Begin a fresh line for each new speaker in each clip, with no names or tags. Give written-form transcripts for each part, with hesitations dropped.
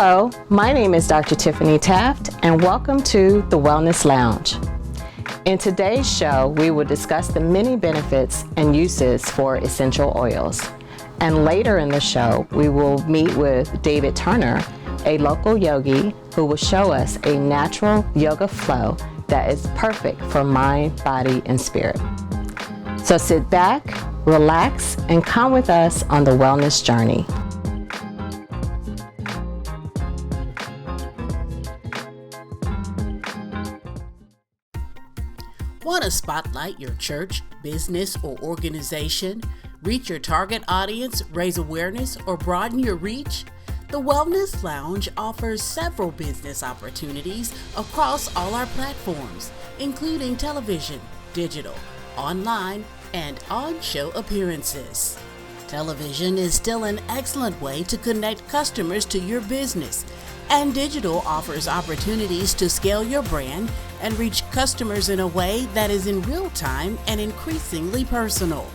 Hello, my name is Dr. Tiffany Taft, and welcome to the Wellness Lounge. In today's show, we will discuss the many benefits and uses for essential oils. And later in the show, we will meet with David Turner, a local yogi who will show us a natural yoga flow that is perfect for mind, body, and spirit. So sit back, relax, and come with us on the wellness journey.
Want to spotlight your church, business, or organization, reach your target audience, raise awareness, or broaden your reach? The Wellness Lounge offers several business opportunities across all our platforms, including television, digital, online, and on-show appearances. Television is still an excellent way to connect customers to your business, and digital offers opportunities to scale your brand and reach customers in a way that is in real time and increasingly personal.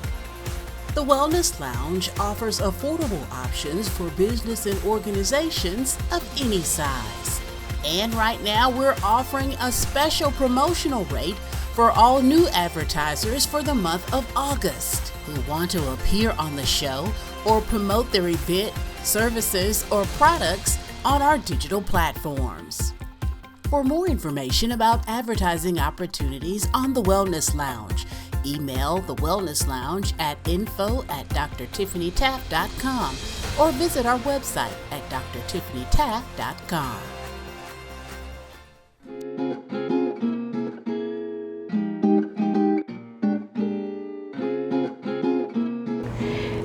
The Wellness Lounge offers affordable options for business and organizations of any size. And right now we're offering a special promotional rate for all new advertisers for the month of August who want to appear on the show or promote their event, services, or products on our digital platforms. For more information about advertising opportunities on the Wellness Lounge, email the Wellness Lounge at info@drtiffanytaft.com or visit our website at drtiffanytaft.com.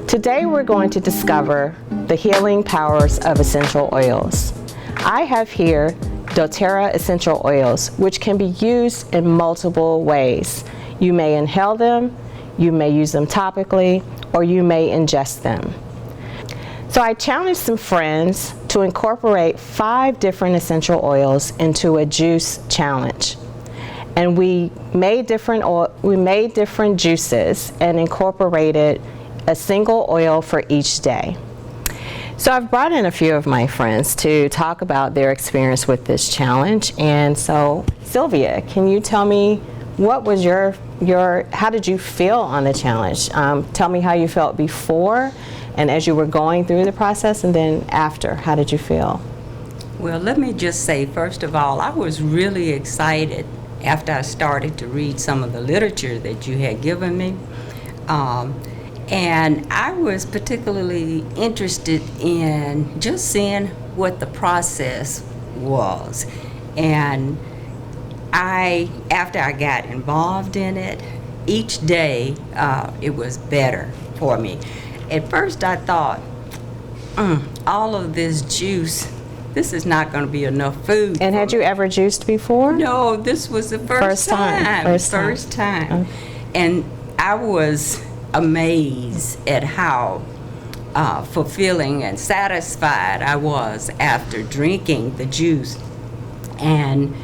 Today we're going to discover the healing powers of essential oils. I have here doTERRA essential oils, which can be used in multiple ways. You may inhale them, you may use them topically, or you may ingest them. So I challenged some friends to incorporate 5 different essential oils into a juice challenge. And we made different juices and incorporated a single oil for each day. So I've brought in a few of my friends to talk about their experience with this challenge. And so Sylvia, can you tell me what was how did you feel on the challenge? Tell me how you felt before and as you were going through the process, and then after, how did you feel?
Well, let me just say, first of all, I was really excited after I started to read some of the literature that you had given me. And I was particularly interested in just seeing what the process was. And after I got involved in it, each day it was better for me. At first I thought, all of this juice, this is not going to be enough food.
And had you ever juiced before?
No, this was the first time. First time.
Okay.
And I was amazed at how fulfilling and satisfied I was after drinking the juice and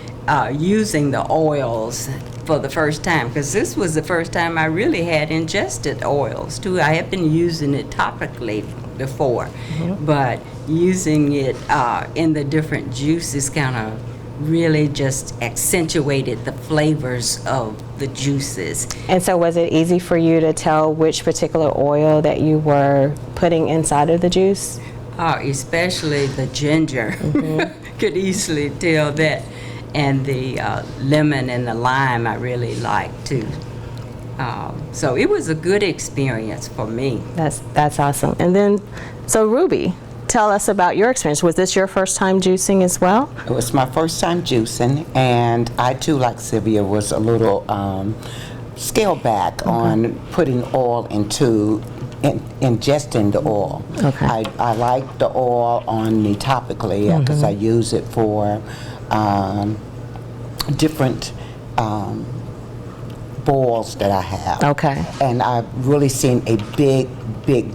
using the oils for the first time, because this was the first time I really had ingested oils too. I had been using it topically before, but using it in the different juices kind of really just accentuated the flavors of the juices.
And so was it easy for you to tell which particular oil that you were putting inside of the juice?
Especially the ginger. Could easily tell that. And the lemon and the lime I really liked too. So it was a good experience for me.
That's awesome. And then, so Ruby, tell us about your experience. Was this your first time juicing as well?
It was my first time juicing, and I too, like Sylvia, was a little scaled back on putting oil into ingesting the oil.
Okay.
I like the oil on me topically because I use it for different boils that I have.
Okay.
And I've really seen a big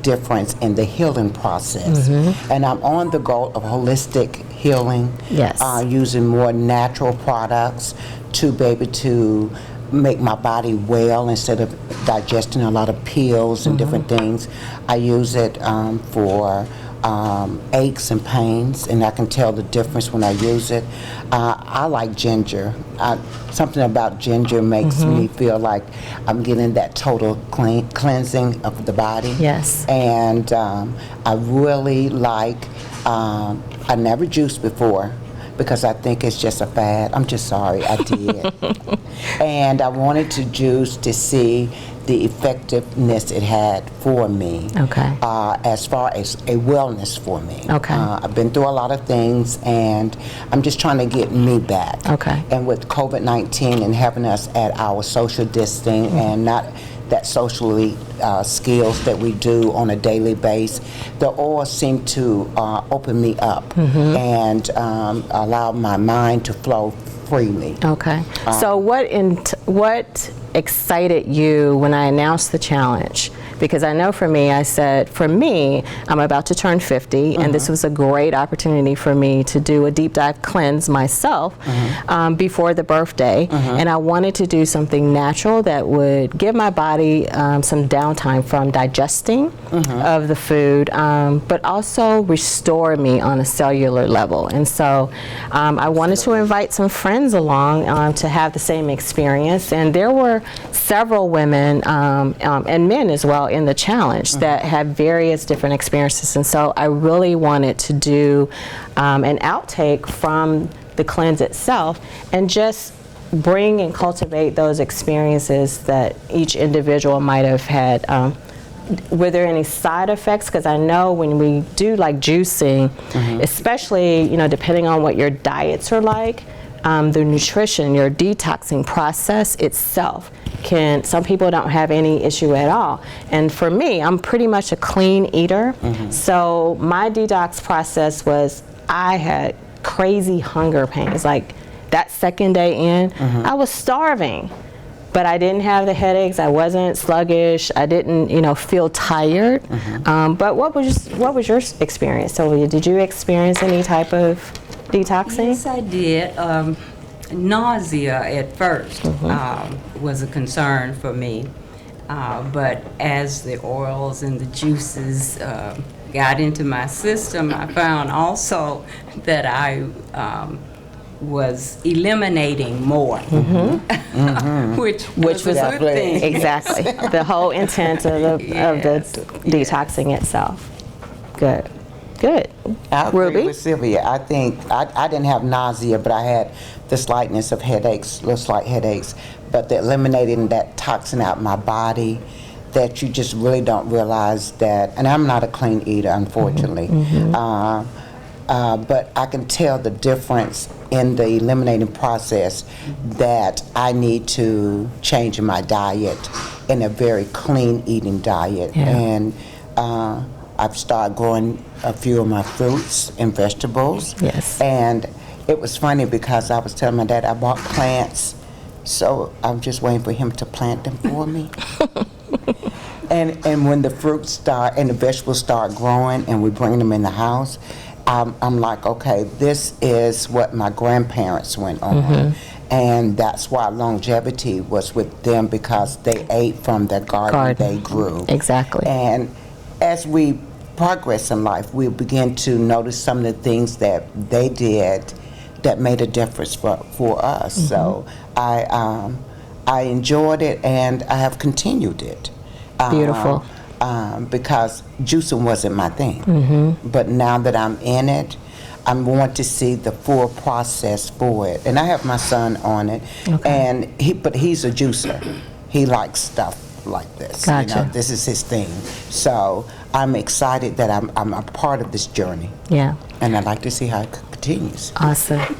difference in the healing process. And I'm on the goal of holistic healing,
Yes.
Using more natural products to be able to make my body well instead of digesting a lot of pills and different things. I use it for aches and pains, and I can tell the difference when I use it. I like ginger. Something about ginger makes me feel like I'm getting that total cleansing of the body.
Yes.
And I really like, I never juiced before because I think it's just a fad. I'm just sorry, I did. And I wanted to juice to see the effectiveness it had for me.
Okay.
As far as a wellness for me.
Okay.
I've been through a lot of things, and I'm just trying to get me back.
Okay.
And with COVID-19 and having us at our social distancing and not that socially skills that we do on a daily basis, the oil seemed to open me up and allow my mind to flow freely.
Okay. So what excited you when I announced the challenge? Because I know for me, I said, for me, I'm about to turn 50, and this was a great opportunity for me to do a deep dive cleanse myself before the birthday. And I wanted to do something natural that would give my body some downtime from digesting of the food, but also restore me on a cellular level. And so I wanted to invite some friends along to have the same experience. And there were several women and men as well in the challenge that had various different experiences. And so I really wanted to do an outtake from the cleanse itself and just bring and cultivate those experiences that each individual might have had. Were there any side effects? Because I know when we do like juicing, especially, you know, depending on what your diets are like, the nutrition, your detoxing process itself some people don't have any issue at all. And for me, I'm pretty much a clean eater. So my detox process was, I had crazy hunger pains. Like that second day in, I was starving, but I didn't have the headaches. I wasn't sluggish. I didn't, feel tired. But what was your experience, Sylvia? Did you experience any type of detoxing?
Yes, I did. Nausea at first was a concern for me, but as the oils and the juices got into my system, I found also that I was eliminating more, which was a good thing.
Exactly. The whole intent of the detoxing itself. Good.
I agree
Ruby?
with Sylvia. I think I didn't have nausea, but I had the slightness of headaches, little slight headaches. But the eliminating that toxin out my body, that you just really don't realize that. And I'm not a clean eater, unfortunately. But I can tell the difference in the eliminating process that I need to change my diet in a very clean eating diet.
Yeah.
And I've started growing a few of my fruits and vegetables.
Yes.
And it was funny because I was telling my dad I bought plants, so I'm just waiting for him to plant them for me. And when the fruits start and the vegetables start growing and we bring them in the house, I'm like, okay, this is what my grandparents went on. And that's why longevity was with them, because they ate from the garden they grew.
Exactly.
And as we progress in life, we begin to notice some of the things that they did that made a difference for us. So I enjoyed it, and I have continued it.
Beautiful.
Because juicing wasn't my thing. But now that I'm in it, I want to see the full process for it. And I have my son on it, and he's a juicer. He likes stuff like this.
Gotcha.
This is his thing. So I'm excited that I'm a part of this journey.
Yeah.
And I'd like to see how it continues.
Awesome.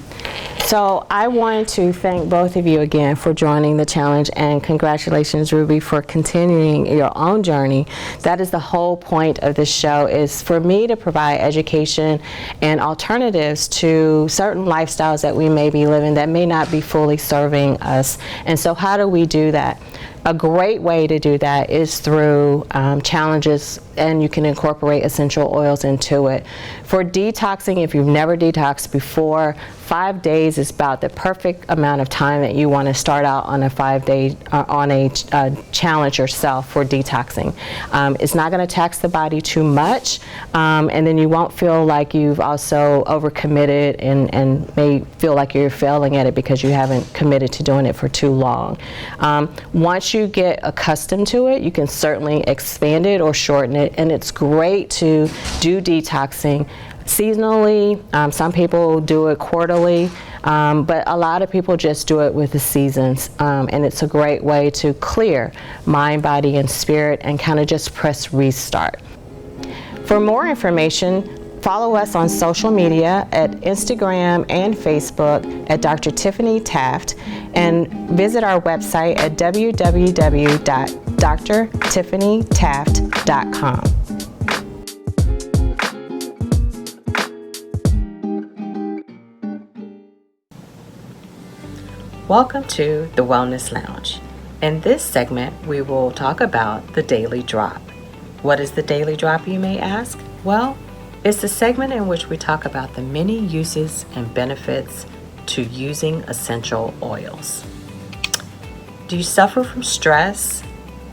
So I want to thank both of you again for joining the challenge, and congratulations, Ruby, for continuing your own journey. That is the whole point of this show, is for me to provide education and alternatives to certain lifestyles that we may be living that may not be fully serving us. And so how do we do that? A great way to do that is through challenges, and you can incorporate essential oils into it. For detoxing, if you've never detoxed before, 5 days is about the perfect amount of time that you want to start out on a 5-day challenge yourself for detoxing. It's not going to tax the body too much, and then you won't feel like you've also overcommitted and may feel like you're failing at it because you haven't committed to doing it for too long. Once you get accustomed to it, you can certainly expand it or shorten it, and it's great to do detoxing seasonally. Some people do it quarterly, but a lot of people just do it with the seasons, and it's a great way to clear mind, body, and spirit and kind of just press restart. For more information, follow us on social media at Instagram and Facebook at Dr. Tiffany Taft, and visit our website at www.drtiffanytaft.com. Welcome to the Wellness Lounge. In this segment, we will talk about the Daily Drop. What is the Daily Drop, you may ask? Well, it's the segment in which we talk about the many uses and benefits to using essential oils. Do you suffer from stress,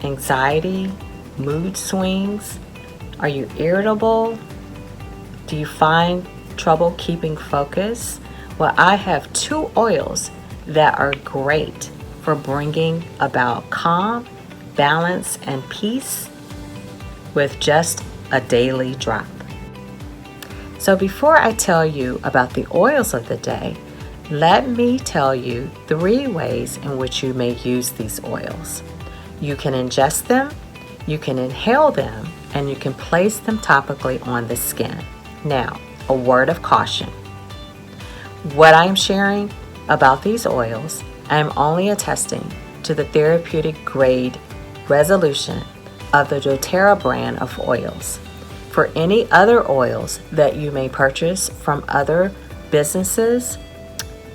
anxiety, mood swings? Are you irritable? Do you find trouble keeping focus? Well, I have 2 oils that are great for bringing about calm, balance, and peace with just a daily drop. So before I tell you about the oils of the day, let me tell you 3 ways in which you may use these oils. You can ingest them, you can inhale them, and you can place them topically on the skin. Now, a word of caution. What I'm sharing about these oils, I'm only attesting to the therapeutic grade resolution of the doTERRA brand of oils. For any other oils that you may purchase from other businesses,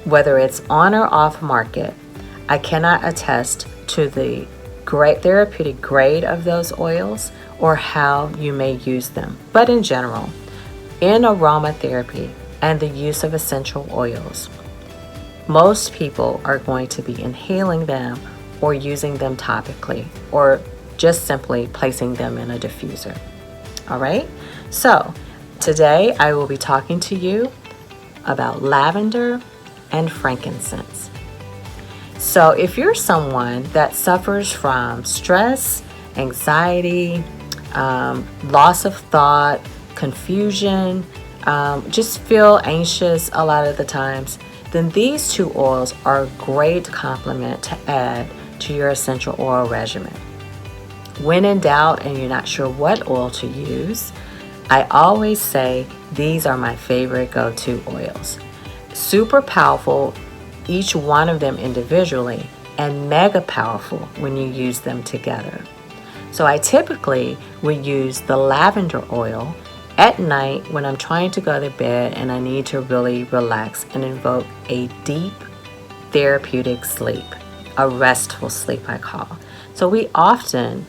whether it's on or off market, I cannot attest to the great therapeutic grade of those oils or how you may use them. But in general, in aromatherapy and the use of essential oils, most people are going to be inhaling them or using them topically or just simply placing them in a diffuser. All right, so today I will be talking to you about lavender and frankincense. So if you're someone that suffers from stress, anxiety, loss of thought, confusion, just feel anxious a lot of the times, then these 2 oils are a great complement to add to your essential oil regimen. When in doubt and you're not sure what oil to use, I always say these are my favorite go-to oils. Super powerful, each one of them individually, and mega powerful when you use them together. So I typically would use the lavender oil at night when I'm trying to go to bed and I need to really relax and invoke a deep therapeutic sleep, a restful sleep I call. So we often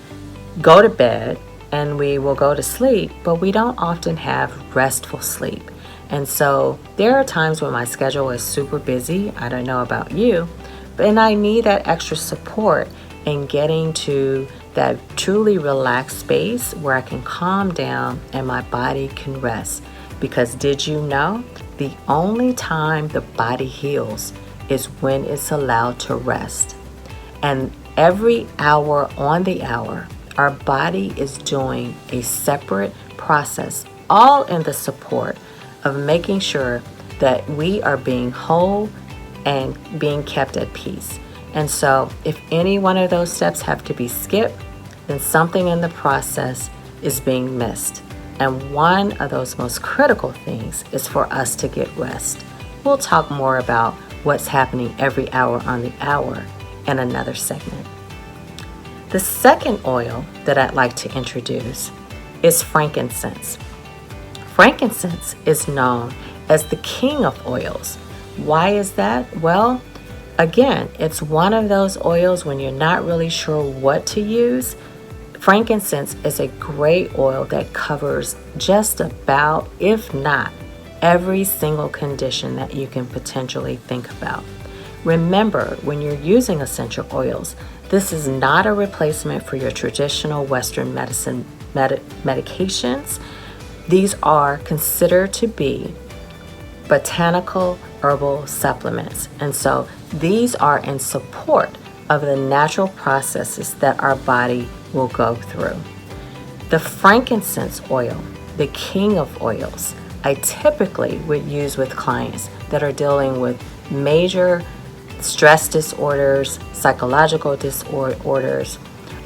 go to bed and we will go to sleep, but we don't often have restful sleep. And so there are times when my schedule is super busy, I don't know about you, and I need that extra support in getting to that truly relaxed space where I can calm down and my body can rest. Because did you know, the only time the body heals is when it's allowed to rest. And every hour on the hour, our body is doing a separate process, all in the support of making sure that we are being whole and being kept at peace. And so if any one of those steps have to be skipped, then something in the process is being missed. And one of those most critical things is for us to get rest. We'll talk more about what's happening every hour on the hour in another segment. The second oil that I'd like to introduce is frankincense. Frankincense is known as the king of oils. Why is that? Well, Again, it's one of those oils when you're not really sure what to use. Frankincense is a great oil that covers just about, if not, every single condition that you can potentially think about. Remember, when you're using essential oils, this is not a replacement for your traditional Western medicine medications. These are considered to be botanical herbal supplements. And so these are in support of the natural processes that our body will go through. The frankincense oil, the king of oils, I typically would use with clients that are dealing with major stress disorders, psychological disorders,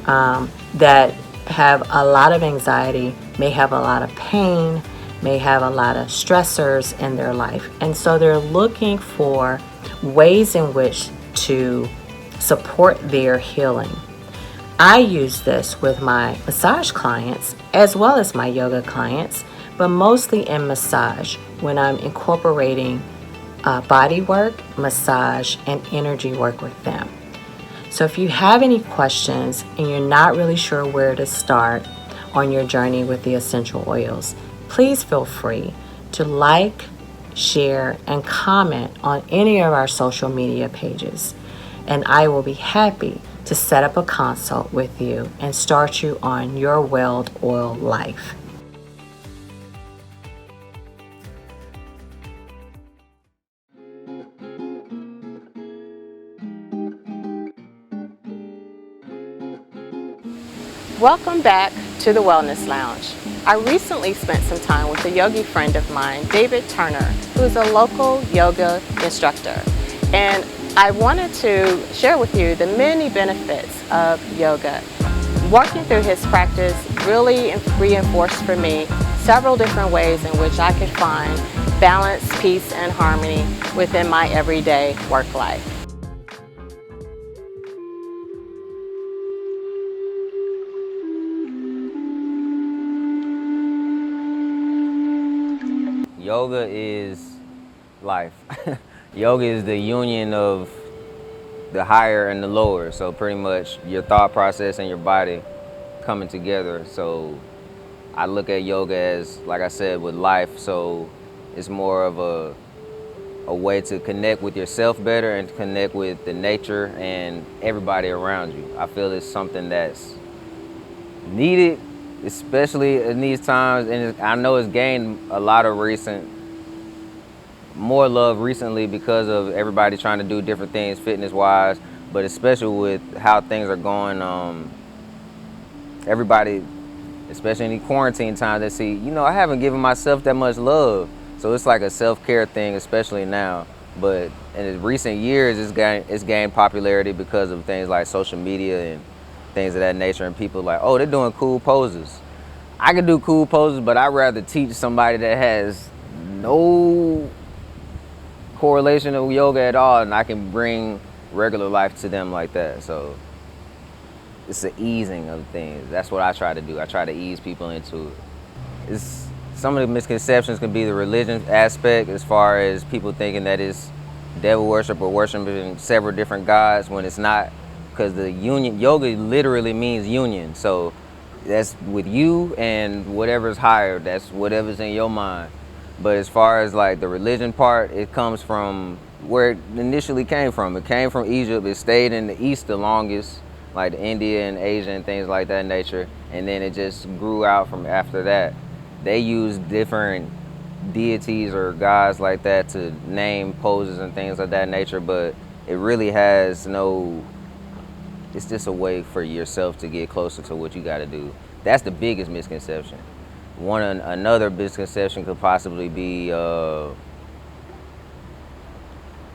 that have a lot of anxiety, may have a lot of pain, may have a lot of stressors in their life. And so they're looking for ways in which to support their healing. I use this with my massage clients as well as my yoga clients, but mostly in massage when I'm incorporating body work, massage, and energy work with them. So if you have any questions and you're not really sure where to start on your journey with the essential oils, please feel free to like, share, and comment on any of our social media pages. And I will be happy to set up a consult with you and start you on your welled oil life. Welcome back to the Wellness Lounge. I recently spent some time with a yogi friend of mine, David Turner, who's a local yoga instructor. And I wanted to share with you the many benefits of yoga. Working through his practice really reinforced for me several different ways in which I could find balance, peace, and harmony within my everyday work life.
Yoga is life. Yoga is the union of the higher and the lower. So pretty much your thought process and your body coming together. So I look at yoga as, like I said, with life. So it's more of a way to connect with yourself better and to connect with the nature and everybody around you. I feel it's something that's needed, especially in these times, and I know it's gained a lot of more love recently because of everybody trying to do different things fitness-wise, but especially with how things are going, everybody, especially in the quarantine times, they see, I haven't given myself that much love. So it's like a self-care thing, especially now. But in recent years, it's gained popularity because of things like social media and things of that nature, and people like, oh, they're doing cool poses. I can do cool poses, but I'd rather teach somebody that has no correlation of yoga at all, and I can bring regular life to them like that. So it's the easing of things. That's what I try to do. I try to ease people into it. Some of the misconceptions can be the religion aspect, as far as people thinking that it's devil worship or worshiping several different gods, when it's not. Because the yoga literally means union. So that's with you and whatever's higher, that's whatever's in your mind. But as far as like the religion part, it comes from where it initially came from. It came from Egypt. It stayed in the East the longest, like India and Asia and things like that nature. And then it just grew out from after that. They used different deities or gods like that to name poses and things of that nature, but it really has no. It's just a way for yourself to get closer to what you got to do. That's the biggest misconception. Another misconception could possibly be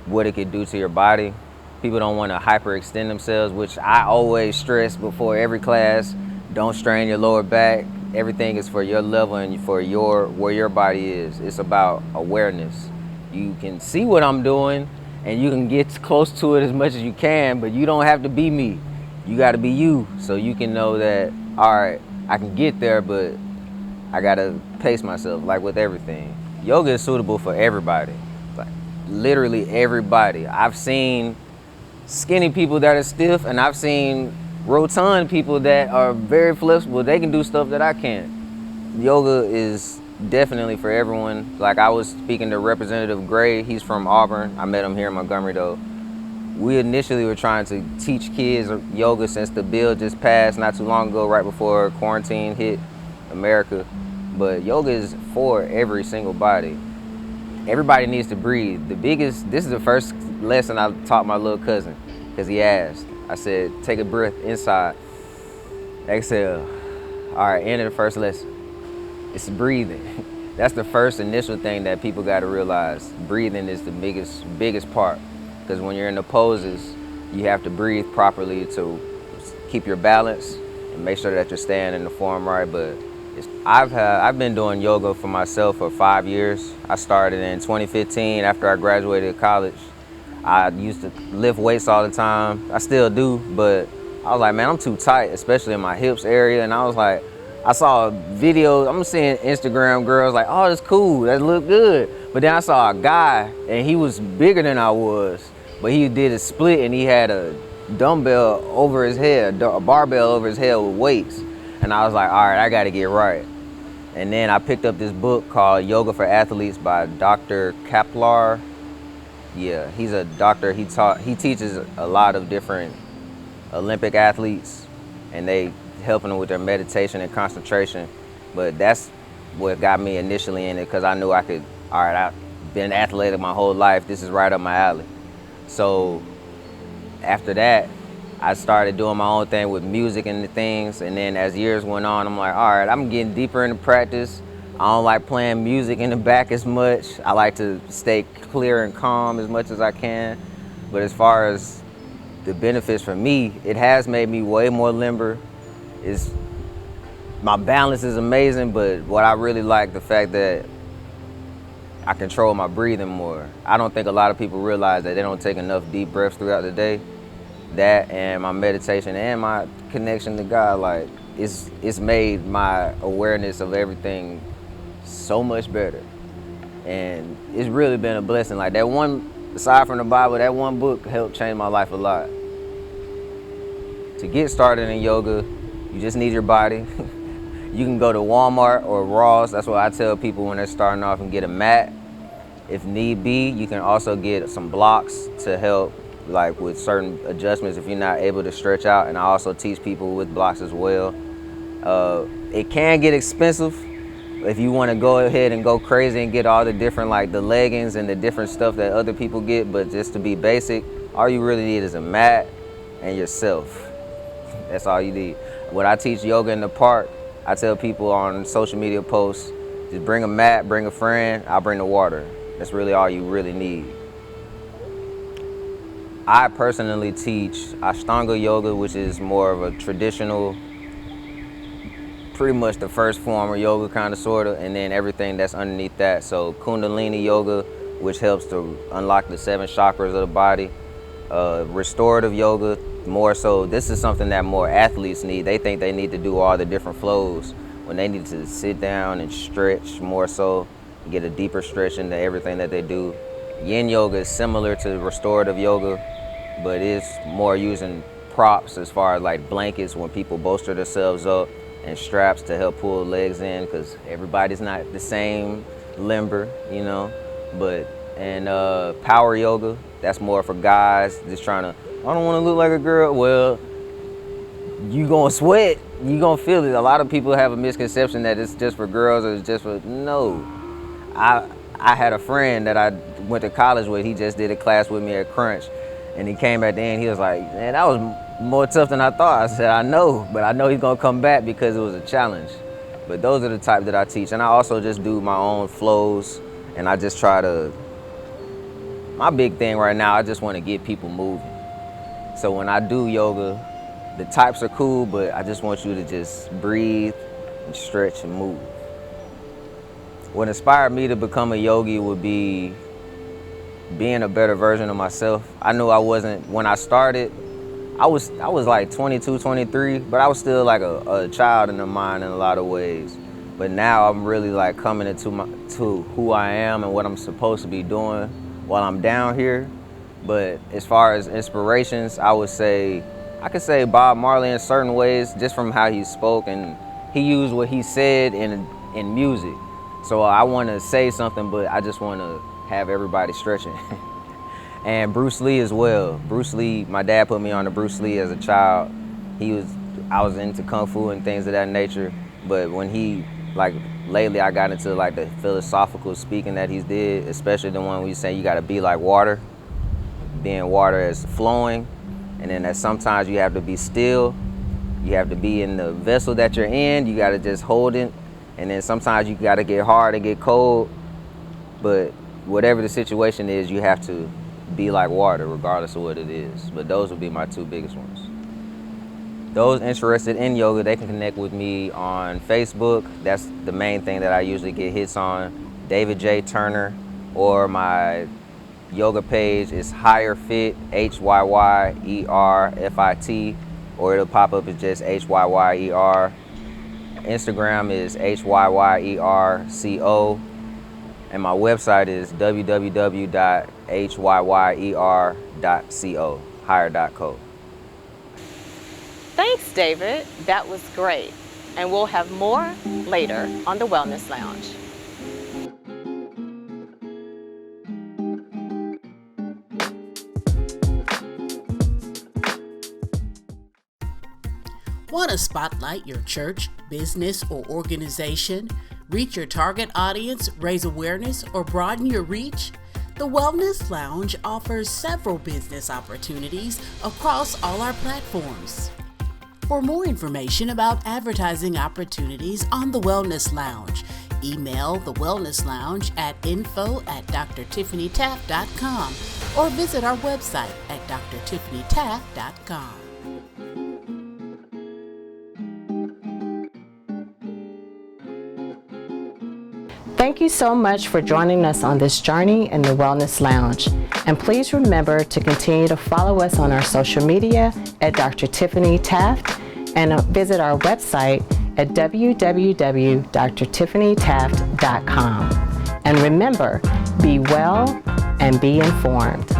what it could do to your body. People don't want to hyperextend themselves, which I always stress before every class. Don't strain your lower back. Everything is for your level and for where your body is. It's about awareness. You can see what I'm doing, and you can get close to it as much as you can, but you don't have to be me. You got to be you, so you can know that, all right, I can get there, but I got to pace myself, like with everything. Yoga is suitable for everybody, like literally everybody. I've seen skinny people that are stiff, and I've seen rotund people that are very flexible. They can do stuff that I can't. Yoga is definitely for everyone. Like, I was speaking to Representative Gray. He's from Auburn. I met him here in Montgomery, though. We initially were trying to teach kids yoga since the bill just passed not too long ago, right before quarantine hit America. But yoga is for every single body. Everybody needs to breathe. This is the first lesson I taught my little cousin, because he asked. I said, take a breath inside, exhale. All right, end of the first lesson. It's breathing. That's the first initial thing that people got to realize. Breathing is the biggest part. Because when you're in the poses, you have to breathe properly to keep your balance and make sure that you're staying in the form right. But I've been doing yoga for myself for 5 years. I started in 2015 after I graduated college. I used to lift weights all the time. I still do, but I was like, man, I'm too tight, especially in my hips area. And I was like, I saw videos, I'm seeing Instagram girls like, oh, that's cool, that look good. But then I saw a guy, and he was bigger than I was, but he did a split, and he had a dumbbell over his head, a barbell over his head with weights. And I was like, all right, I gotta get right. And then I picked up this book called Yoga for Athletes by Dr. Kaplar. Yeah, he's a doctor. He teaches a lot of different Olympic athletes, and they helping them with their meditation and concentration. But that's what got me initially in it, because I knew I could, all right, I've been athletic my whole life. This is right up my alley. So after that, I started doing my own thing with music and the things. And then as years went on, I'm like, all right, I'm getting deeper into practice. I don't like playing music in the back as much. I like to stay clear and calm as much as I can. But as far as the benefits for me, it has made me way more limber. My balance is amazing, but what I really like, the fact that I control my breathing more. I don't think a lot of people realize that they don't take enough deep breaths throughout the day. That and my meditation and my connection to God, like, it's made my awareness of everything so much better. And it's really been a blessing. Like, that one, aside from the Bible, that one book helped change my life a lot. To get started in yoga, you just need your body. You can go to Walmart or Ross. That's what I tell people when they're starting off, and get a mat. If need be, you can also get some blocks to help, like, with certain adjustments if you're not able to stretch out. And I also teach people with blocks as well. It can get expensive if you want to go ahead and go crazy and get all the different, like, the leggings and the different stuff that other people get. But just to be basic, all you really need is a mat and yourself. That's all you need. When I teach yoga in the park, I tell people on social media posts, just bring a mat, bring a friend, I'll bring the water. That's really all you really need. I personally teach Ashtanga yoga, which is more of a traditional, pretty much the first form of yoga, kind of, sort of, and then everything that's underneath that. So Kundalini yoga, which helps to unlock the 7 chakras of the body. Restorative yoga, more so, this is something that more athletes need. They think they need to do all the different flows when they need to sit down and stretch more so, get a deeper stretch into everything that they do. Yin yoga is similar to restorative yoga, but it's more using props as far as, like, blankets when people bolster themselves up, and straps to help pull legs in, because everybody's not the same limber, you know. And power yoga, that's more for guys just trying to, I don't want to look like a girl. Well, you gonna sweat, you gonna feel it. A lot of people have a misconception that it's just for girls or it's just for, no. I had a friend that I went to college with. He just did a class with me at Crunch, and he came at the end, he was like, man, that was more tough than I thought. I said, I know, but I know he's gonna come back because it was a challenge. But those are the type that I teach. And I also just do my own flows, and I just try to, my big thing right now, I just want to get people moving. So when I do yoga, the types are cool, but I just want you to just breathe and stretch and move. What inspired me to become a yogi would be being a better version of myself. I knew I wasn't, when I started, I was like 22, 23, but I was still like a child in the mind in a lot of ways. But now I'm really, like, coming to who I am and what I'm supposed to be doing while I'm down here. But as far as inspirations, I could say Bob Marley in certain ways, just from how he spoke, and he used what he said in music. So I want to say something, but I just want to have everybody stretching. And Bruce Lee as well. Bruce Lee, my dad put me on to Bruce Lee as a child. I was into Kung Fu and things of that nature, but when lately I got into the philosophical speaking that he did, especially the one where you say you gotta be like water, being water as flowing, and then that sometimes you have to be still, you have to be in the vessel that you're in, you gotta just hold it, and then sometimes you gotta get hard and get cold, but whatever the situation is, you have to be like water regardless of what it is. But those would be my two biggest ones. Those interested in yoga, they can connect with me on Facebook. That's the main thing that I usually get hits on. David J. Turner, or my yoga page is Higher Fit, HYYERFIT, or it'll pop up as just HYYER. Instagram is HYYERCO, and my website is www.hyyer.co, higher.co.
Thanks, David. That was great. And we'll have more later on the Wellness Lounge.
Want to spotlight your church, business, or organization? Reach your target audience, raise awareness, or broaden your reach? The Wellness Lounge offers several business opportunities across all our platforms. For more information about advertising opportunities on the Wellness Lounge, email the Wellness Lounge at info@drtiffanytaft.com or visit our website at drtiffanytaft.com.
Thank you so much for joining us on this journey in the Wellness Lounge. And please remember to continue to follow us on our social media at Dr. Tiffany Taft, and visit our website at www.drtiffanytaft.com. And remember, be well and be informed.